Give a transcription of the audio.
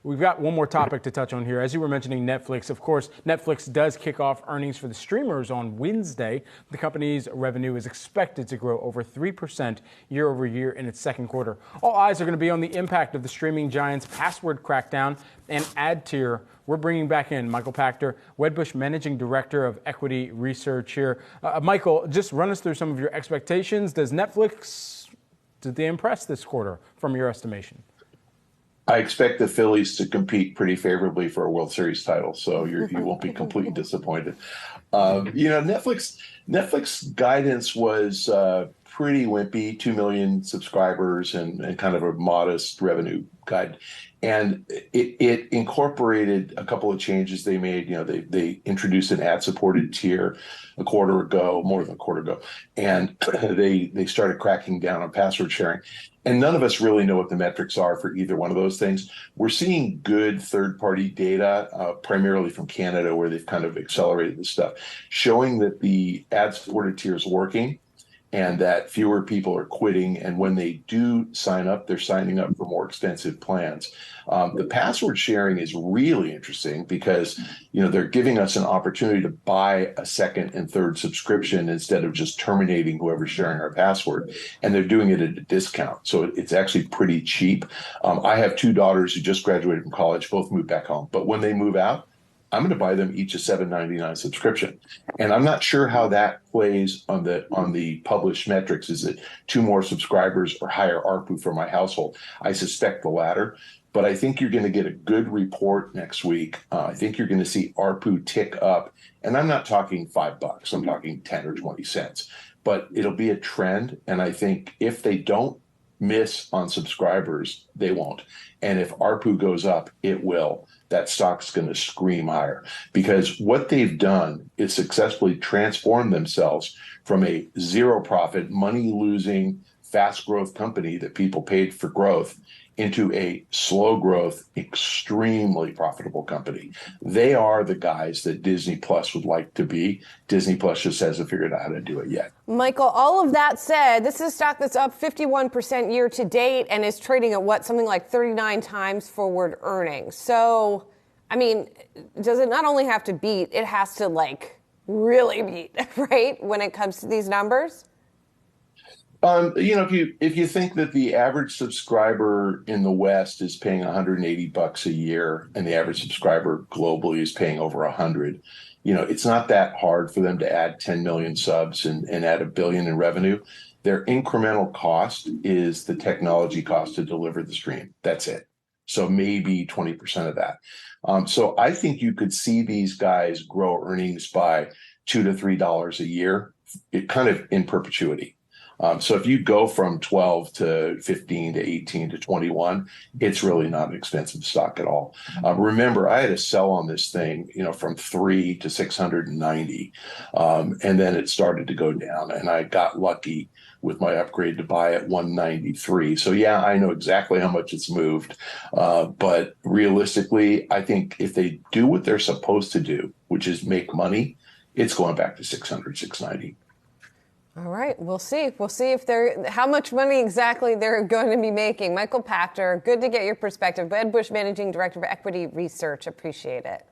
We've got one more topic to touch on here. As you were mentioning Netflix, of course, Netflix does kick off earnings for the streamers on Wednesday. The company's revenue is expected to grow over 3% year over year in its second quarter. All eyes are going to be on the impact of the streaming giant's password crackdown and ad tier. We're bringing back in Michael Pachter, Wedbush Managing Director of Equity Research here. Michael, just run us through some of your expectations. Did they impress this quarter from your estimation? I expect the Phillies to compete pretty favorably for a World Series title, so you won't be completely disappointed. Netflix guidance was pretty wimpy, 2 million subscribers and kind of a modest revenue guide. And it incorporated a couple of changes they made. They introduced an ad-supported tier more than a quarter ago, and they started cracking down on password sharing. And none of us really know what the metrics are for either one of those things. We're seeing good third-party data, primarily from Canada, where they've kind of accelerated this stuff, showing that the ad-supported tier is working and that fewer people are quitting. And when they do sign up, they're signing up for more expensive plans. The password sharing is really interesting because, they're giving us an opportunity to buy a second and third subscription instead of just terminating whoever's sharing our password. And they're doing it at a discount. So it's actually pretty cheap. I have two daughters who just graduated from college, both moved back home. But when they move out, I'm going to buy them each a $7.99 subscription. And I'm not sure how that plays on the published metrics. Is it 2 more subscribers or higher ARPU for my household? I suspect the latter. But I think you're going to get a good report next week. I think you're going to see ARPU tick up. And I'm not talking $5. I'm talking 10 or 20 cents. But it'll be a trend. And I think if they don't miss on subscribers, they won't. And if ARPU goes up, it will. That stock's going to scream higher, because what they've done is successfully transform themselves from a zero profit, money losing, fast growth company that people paid for growth into a slow growth, extremely profitable company. They are the guys that Disney Plus would like to be. Disney Plus just hasn't figured out how to do it yet. Michael, all of that said, this is a stock that's up 51% year to date and is trading at something like 39 times forward earnings. So, does it not only have to beat, it has to really beat, right? When it comes to these numbers? If you think that the average subscriber in the West is paying $180 a year and the average subscriber globally is paying over 100, it's not that hard for them to add 10 million subs and add $1 billion in revenue. Their incremental cost is the technology cost to deliver the stream. That's it. So maybe 20% of that. So I think you could see these guys grow earnings by $2 to $3 a year, kind of in perpetuity. So if you go from 12 to 15 to 18 to 21, it's really not an expensive stock at all. Remember, I had to sell on this thing, from 3 to 690, and then it started to go down, and I got lucky with my upgrade to buy at 193. So yeah, I know exactly how much it's moved, but realistically, I think if they do what they're supposed to do, which is make money, it's going back to 600, 690. All right, we'll see. We'll see how much money exactly they're going to be making. Michael Pachter, good to get your perspective. Wedbush Managing Director of Equity Research. Appreciate it.